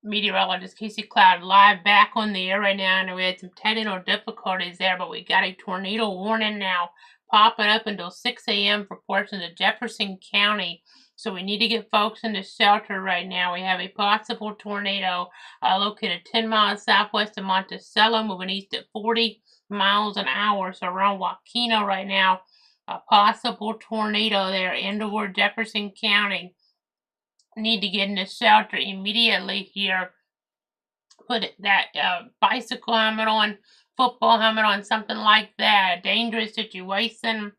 Meteorologist Casey Cloud live back on the air right now, and we had some technical difficulties there, but we got a tornado warning now popping up until 6 a.m. for portions of Jefferson County. So we need to get folks into shelter right now. We have a possible tornado located 10 miles southwest of Monticello, moving east at 40 miles an hour. So around Waukena right now, a possible tornado there in toward Jefferson County. Need to get into shelter immediately here. Put that bicycle helmet on, football helmet on, something like that. A dangerous situation.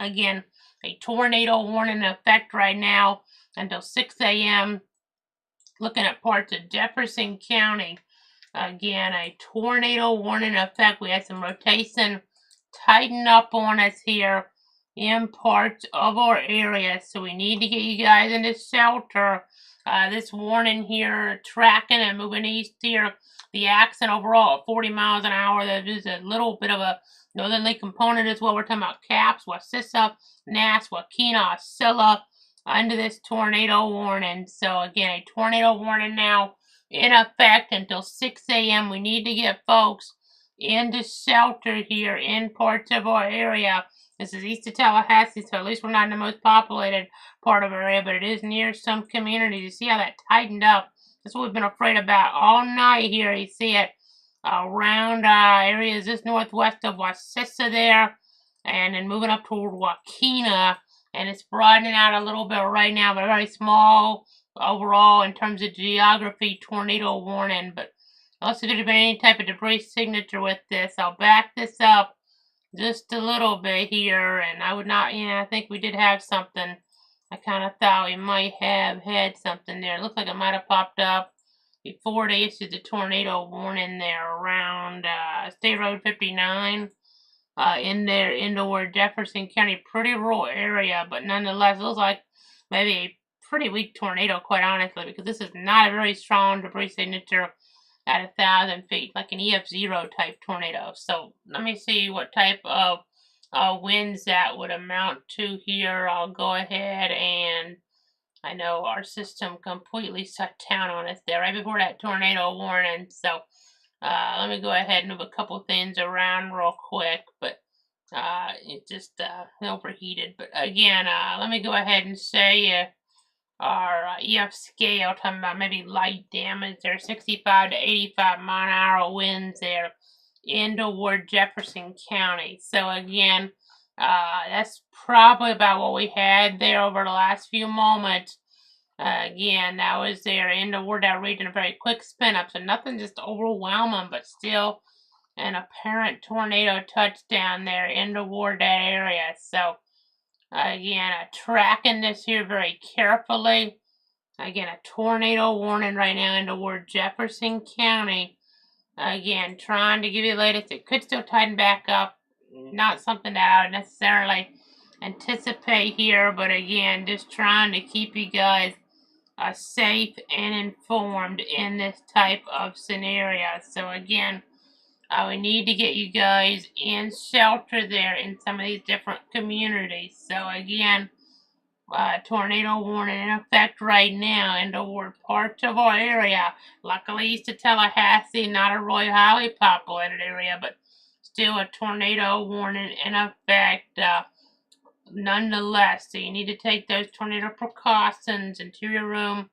Again, a tornado warning in effect right now until 6 a.m. Looking at parts of Jefferson County. Again, a tornado warning in effect. We had some rotation tighten up on us here in parts of our area, so we need to get you guys into shelter. This warning here, tracking and moving east here, the accent overall at 40 miles an hour. There's a little bit of a northerly component as well. We're talking about Caps, Wassissa, Nass, Waukena, Osceola under this tornado warning. So again, a tornado warning now in effect until 6 a.m. We need to get folks into shelter here in parts of our area. This is east of Tallahassee, so at least we're not in the most populated part of our area, but it is near some communities. You see how that tightened up? That's what we've been afraid about all night here. You see it around areas just northwest of Wassissa there, and then moving up toward Waukena, and it's broadening out a little bit right now, but very small overall in terms of geography tornado warning. But unless there's been any type of debris signature with this, I'll back this up just a little bit here, and I would not, I think we did have something. I kind of thought we might have had something there. It looks like it might have popped up before they issued the tornado warning there around State Road 59 in there toward Jefferson County. Pretty rural area, but nonetheless, it looks like maybe a pretty weak tornado, quite honestly, because this is not a very strong debris signature at 1,000 feet, like an EF0 type tornado. So let me see what type of winds that would amount to here. I'll go ahead, and I know our system completely shut down on us there right before that tornado warning. So let me go ahead and move a couple things around real quick, but it just overheated. But again, let me go ahead and say our EF scale, talking about maybe light damage there, 65 to 85 mile an hour winds there in toward Jefferson County. So again, that's probably about what we had there over the last few moments. Again, that was there in toward that region, a very quick spin up, so nothing just overwhelming, but still an apparent tornado touchdown there in toward that area. So again, tracking this here very carefully. Again, a tornado warning right now in toward Jefferson County. Again, trying to give you the latest. It could still tighten back up. Not something that I would necessarily anticipate here, but again, just trying to keep you guys safe and informed in this type of scenario. So again, we need to get you guys in shelter there in some of these different communities. So again, tornado warning in effect right now in toward parts of our area. Luckily east of Tallahassee, not a really highly populated area, but still a tornado warning in effect nonetheless. So you need to take those tornado precautions into your room,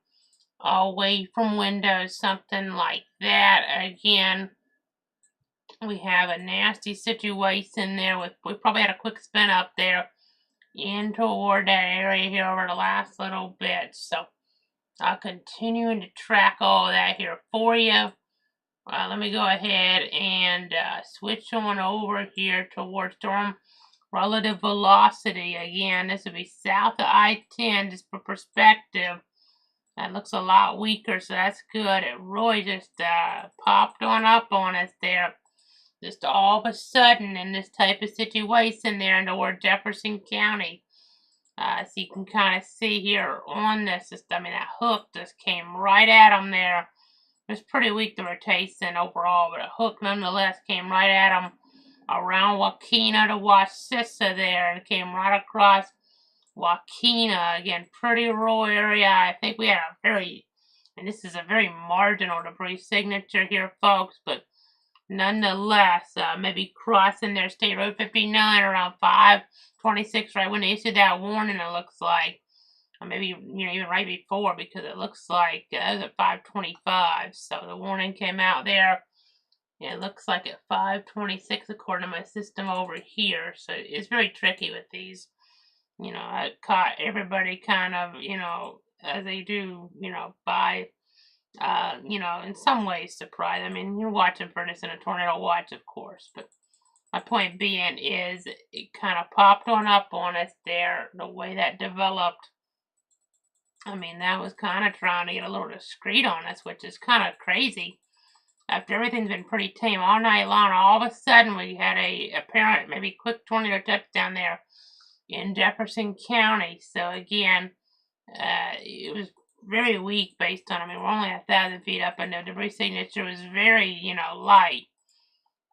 away from windows, something like that. Again, we have a nasty situation there with, we probably had a quick spin up there in toward that area here over the last little bit. So I'll continue to track all that here for you. Let me go ahead and switch on over here towards storm relative velocity. Again, this would be south of I-10, just for perspective. That looks a lot weaker, so that's good. It really just popped on up on us there. Just all of a sudden in this type of situation there in toward Jefferson County. So you can kind of see here on this, I mean, that hook just came right at them there. It was pretty weak, the rotation overall, but a hook nonetheless came right at them around Waukena to Wassissa there, and came right across Waukena. Again, pretty rural area. I think we had a very And this is a very marginal debris signature here, folks, but nonetheless, maybe crossing their State Road 59 around 5:26, right when they issued that warning, it looks like. Or maybe, even right before, because it looks like it was at 5:25. So the warning came out there. It looks like at 5:26 according to my system over here. So it's very tricky with these. I caught everybody kind of, as they do, by in some ways surprised. I mean, you're watching for this in a tornado watch, of course, but my point being is it kind of popped up on us there, the way that developed. I mean, that was kind of trying to get a little discreet on us, which is kind of crazy. After everything's been pretty tame all night long, all of a sudden we had a apparent, maybe quick tornado touchdown there in Jefferson County. So again, it was very weak based on, we're only 1,000 feet up, and the debris signature was very, light.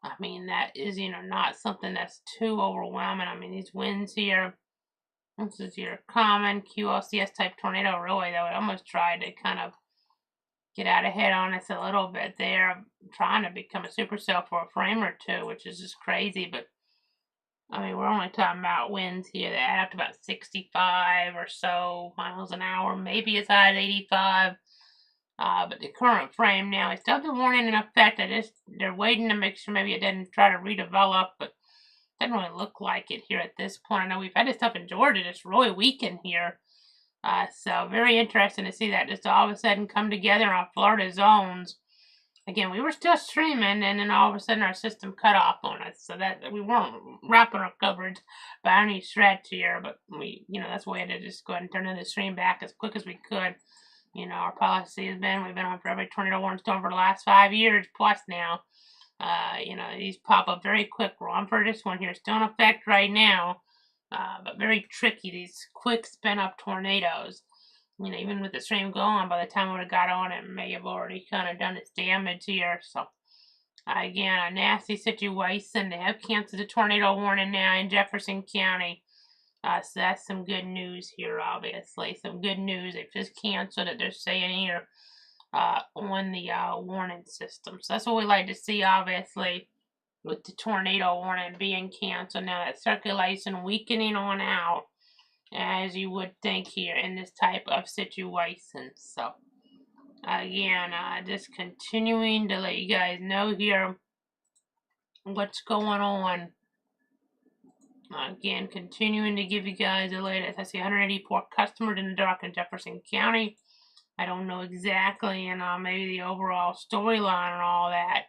I mean, that is, not something that's too overwhelming. I mean, these winds here, this is your common QLCS type tornado, really, that would almost try to kind of get out ahead on us a little bit there, trying to become a supercell for a frame or two, which is just crazy. But I mean, we're only talking about winds here that add up to about 65 or so miles an hour, maybe as high as 85. But the current frame now, it's still the warning in effect. They're waiting to make sure maybe it doesn't try to redevelop, but it doesn't really look like it here at this point. I know we've had this stuff in Georgia that's really weak in here. So very interesting to see that just all of a sudden come together on Florida zones. Again, we were still streaming, and then all of a sudden our system cut off on us, so that we weren't wrapping our coverage by any stretch here. But we, that's why we had to just go ahead and turn the stream back as quick as we could. Our policy has been, we've been on for every tornado warning storm for the last 5 years plus now. These pop up very quick. We're on for this one here, still in effect right now, but very tricky. These quick spin up tornadoes. Even with the stream going, by the time we would have got on, it may have already kind of done its damage here. So, again, a nasty situation. They have canceled the tornado warning now in Jefferson County. So that's some good news here, obviously. Some good news. They've just canceled it, they're saying here, on the warning system. So that's what we like to see, obviously, with the tornado warning being canceled. Now that circulation weakening on out, as you would think here in this type of situation. So, again, just continuing to let you guys know here what's going on. Again, continuing to give you guys the latest. I see 184 customers in the dark in Jefferson County. I don't know exactly, maybe the overall storyline and all that.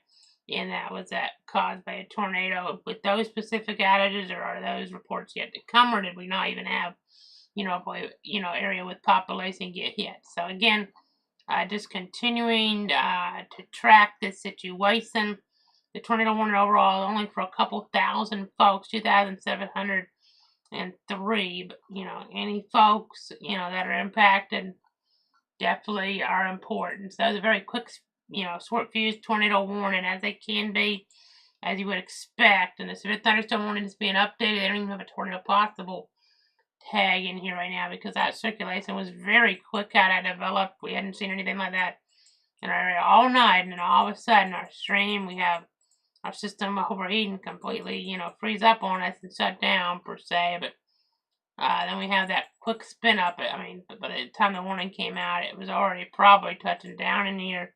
And that was caused by a tornado with those specific outages, or are those reports yet to come, or did we not even have area with population get hit? So again, just continuing to track this situation. The tornado warning overall only for a couple thousand folks, 2,703. But any folks that are impacted definitely are important. So it's a very quick, short fuse tornado warning, as they can be, as you would expect. And the severe thunderstorm warning is being updated. They don't even have a tornado possible tag in here right now, because that circulation was very quick how that developed. We hadn't seen anything like that in our area all night, and then all of a sudden our stream, we have our system overheating completely, freeze up on us and shut down per se. But then we have that quick spin up. I mean, by the time the warning came out, it was already probably touching down in here,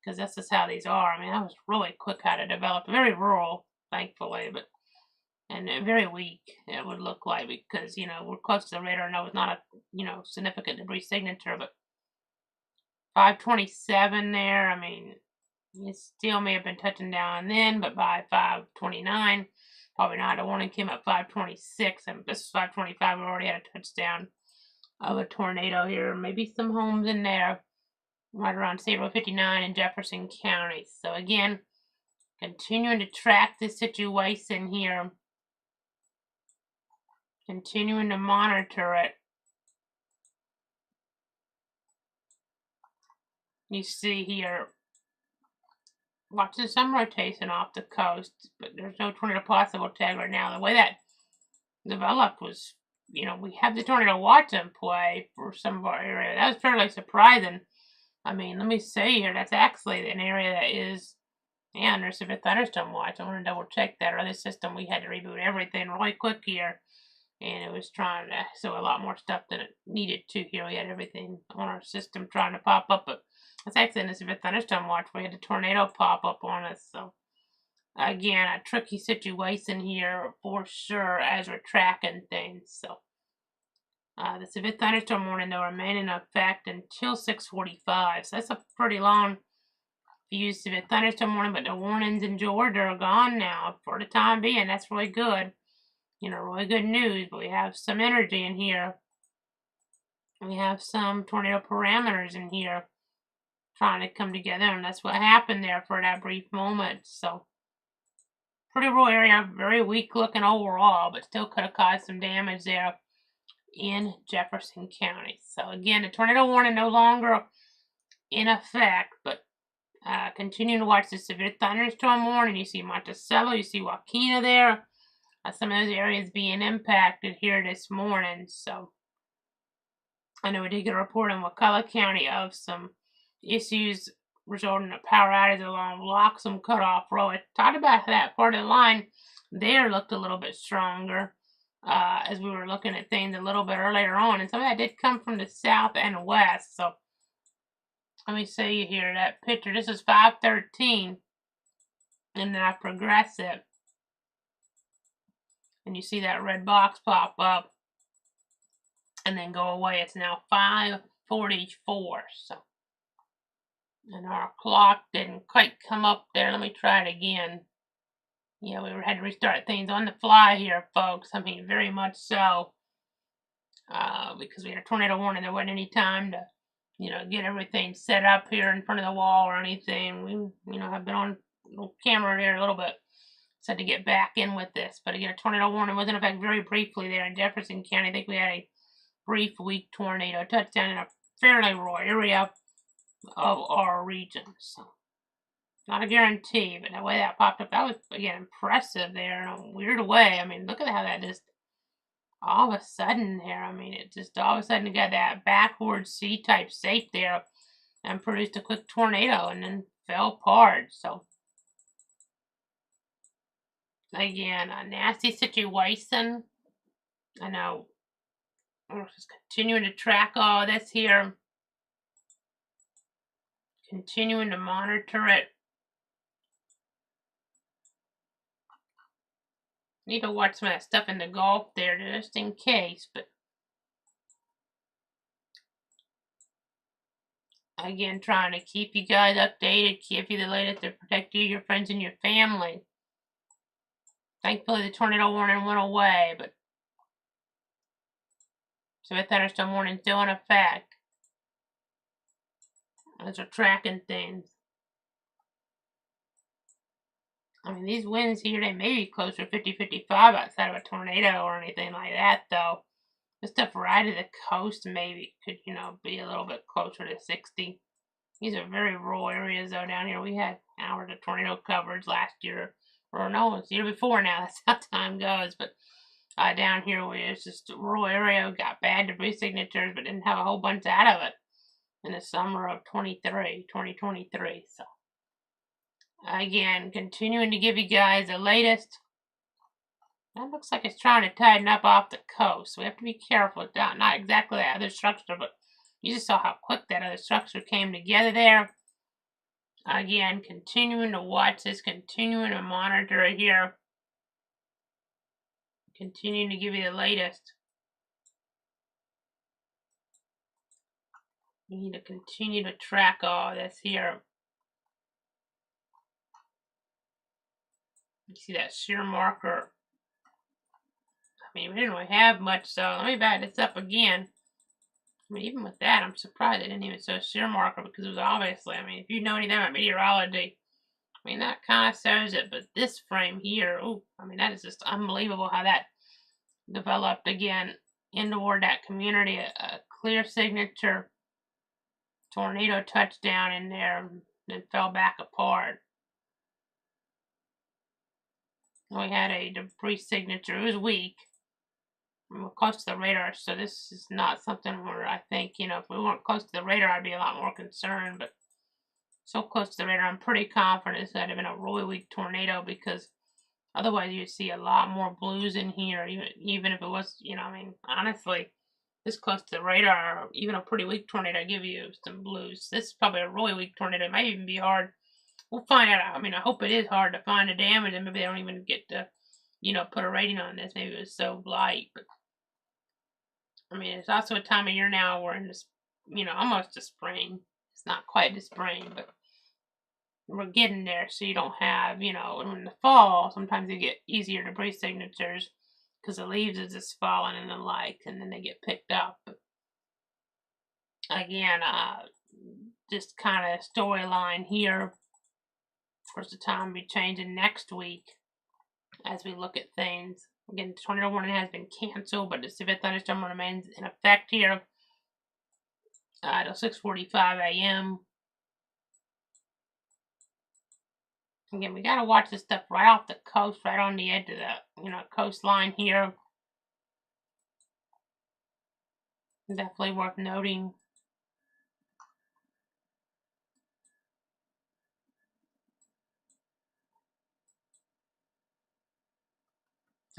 because that's just how these are. I mean, that was really quick how to develop. Very rural, thankfully, and very weak, it would look like, because, we're close to the radar. No, it's not a, significant debris signature, but 5:27 there, I mean, it still may have been touching down then, but by 5:29, probably not. The warning came at 5:26, and this is 5:25, we already had a touchdown of a tornado here. Maybe some homes in there, right around State Road 59 in Jefferson County. So again, continuing to track this situation here. Continuing to monitor it. You see here, watching some rotation off the coast, but there's no tornado possible tag right now. The way that developed was, we have the tornado watch in play for some of our area. That was fairly surprising. I mean, let me see here. That's actually an area that is, yeah, under severe thunderstorm watch. I want to double check that. Our other system, we had to reboot everything really quick here. And it was trying to, so a lot more stuff than it needed to here. We had everything on our system trying to pop up, but it's actually in a severe thunderstorm watch. We had a tornado pop up on us, so again, a tricky situation here for sure as we're tracking things. So the severe thunderstorm warning will remain in effect until 6:45. So that's a pretty long view severe thunderstorm warning, but the warnings in Georgia are gone now for the time being. That's really good. You know, really good news, but we have some energy in here. We have some tornado parameters in here trying to come together, and that's what happened there for that brief moment. So, pretty rural area, very weak looking overall, but still could have caused some damage there in Jefferson County. So, again, the tornado warning no longer in effect, but continuing to watch the severe thunderstorm warning. You see Monticello, you see Joaquina there. Some of those areas being impacted here this morning. So I know we did get a report in McCullough County of some issues resulting in a power outage along Loxham Cutoff Road. I talked about that part of the line there looked a little bit stronger as we were looking at things a little bit earlier on. And some of that did come from the south and west. So let me show you here that picture. This is 513. And then I progress it. And you see that red box pop up and then go away. It's now 5:44. So, and our clock didn't quite come up there. Let me try it again. Yeah, we had to restart things on the fly here, folks. I mean, very much so. Because we had a tornado warning. There wasn't any time to, get everything set up here in front of the wall or anything. We, have been on camera here a little bit. So to get back in with this. But again, a tornado warning was in effect very briefly there in Jefferson County. I think we had a brief weak tornado touchdown in a fairly rural area of our region. So not a guarantee, but the way that popped up, that was, again, impressive there in a weird way. I mean, look at how that just all of a sudden there, I mean, it just all of a sudden got that backward C-type shape there and produced a quick tornado and then fell apart. So again, a nasty situation. I know we're just continuing to track all this here. Continuing to monitor it. Need to watch some of that stuff in the Gulf there just in case, but again, trying to keep you guys updated, keep you the latest to protect you, your friends, and your family. Thankfully, the tornado warning went away, but so the thunderstorm warning still in effect. As we're tracking things. I mean, these winds here, they may be closer to 50-55 outside of a tornado or anything like that, though. The stuff right at the coast maybe could, be a little bit closer to 60. These are very rural areas, though, down here. We had hours of tornado coverage last year. Or no, it's the year before now. That's how time goes. But down here, it's just a rural area. We got bad debris signatures, but didn't have a whole bunch out of it in the summer of 2023. So, again, continuing to give you guys the latest. That looks like it's trying to tighten up off the coast. So we have to be careful. Not exactly that other structure, but you just saw how quick that other structure came together there. Again, continuing to watch this, continuing to monitor it here. Continuing to give you the latest. You need to continue to track all this here. You see that shear marker? I mean, we didn't really have much, so let me back this up again. I mean, even with that, I'm surprised they didn't even show a shear marker because it was obviously, I mean, if you know anything about meteorology, I mean, that kind of shows it, but this frame here, ooh, I mean, that is just unbelievable how that developed again in toward that community. A clear signature tornado touchdown in there and then fell back apart. We had a debris signature. It was weak. we're close to the radar, so this is not something where I think, if we weren't close to the radar, I'd be a lot more concerned, but so close to the radar, I'm pretty confident it's going to have been a really weak tornado, because otherwise you'd see a lot more blues in here, even if it was, honestly, this close to the radar, even a pretty weak tornado, give you some blues. This is probably a really weak tornado. It might even be hard. We'll find out. I hope it is hard to find the damage, and maybe they don't even get to, put a rating on this. Maybe it was so light, but it's also a time of year now we're in this, almost to spring. It's not quite the spring, but we're getting there. So you don't have, in the fall, sometimes you get easier debris signatures because the leaves is just falling and the like, and then they get picked up. But again, just kind of storyline here. Of course, the time will be changing next week as we look at things. Again, the tornado warning has been canceled, but the severe thunderstorm remains in effect here till 6:45 a.m. Again, we gotta watch this stuff right off the coast, right on the edge of the coastline here. Definitely worth noting.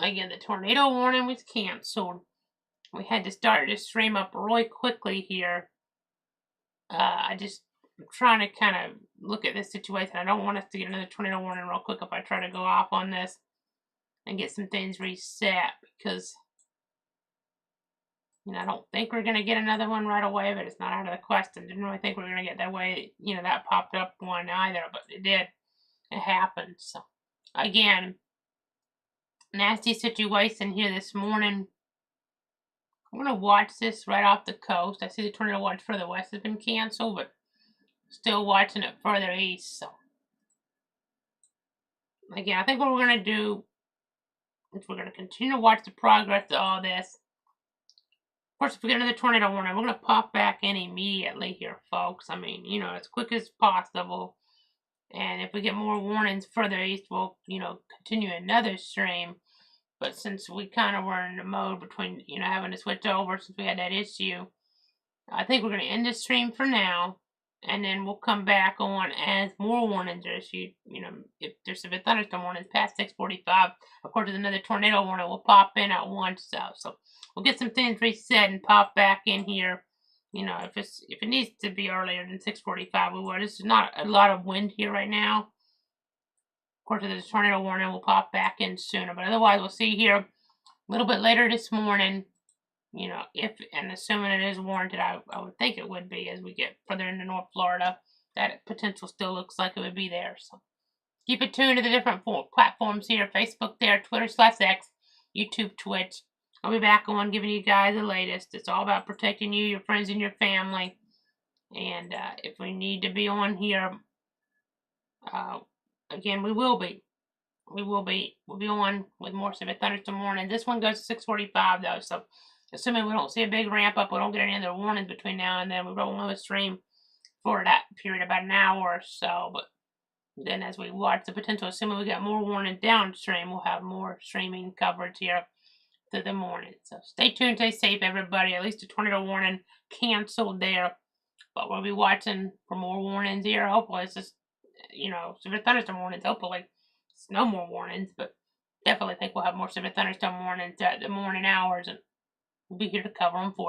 Again, the tornado warning was canceled. We had to start to stream up really quickly here. I'm trying to kind of look at this situation. I don't want us to get another tornado warning real quick if I try to go off on this and get some things reset, because I don't think we're going to get another one right away, but it's not out of the question. Didn't really think we were going to get that way, that popped up one either, but it did. It happened. So, again, nasty situation here this morning. I'm going to watch this right off the coast. I see the tornado watch further west has been canceled, but still watching it further east. So, again, I think what we're going to do is we're going to continue to watch the progress of all this. Of course, if we get another tornado warning, we're going to pop back in immediately here, folks. As quick as possible. And if we get more warnings further east, we'll, continue another stream. But since we kind of were in the mode between, having to switch over since we had that issue, I think we're going to end the stream for now. And then we'll come back on as more warnings are issued. If there's severe thunderstorm warnings past 6:45, of course, there's another tornado warning will pop in at once. So we'll get some things reset and pop back in here. If it needs to be earlier than 6:45, we will. This is not a lot of wind here right now. Of course, if there's a tornado warning, we'll pop back in sooner. But otherwise, we'll see here a little bit later this morning. If and assuming it is warranted, I would think it would be as we get further into North Florida. That potential still looks like it would be there. So keep it tuned to the different platforms here: Facebook, there, Twitter/X, YouTube, Twitch. I'll be back on giving you guys the latest. It's all about protecting you, your friends, and your family. And if we need to be on here, again, we will be. We'll be on with more severe thunderstorm warning. This one goes to 6:45 though, so assuming we don't see a big ramp up, we don't get any other warnings between now and then, we won't have a stream for that period, about an hour or so. But then as we watch the potential, assuming we get more warnings downstream, we'll have more streaming coverage here through the morning. So stay tuned, stay safe, everybody. At least a tornado warning canceled there, but we'll be watching for more warnings here. Hopefully it's just, severe thunderstorm warnings. Hopefully it's no more warnings, but definitely think we'll have more severe thunderstorm warnings at the morning hours, and we'll be here to cover them for you.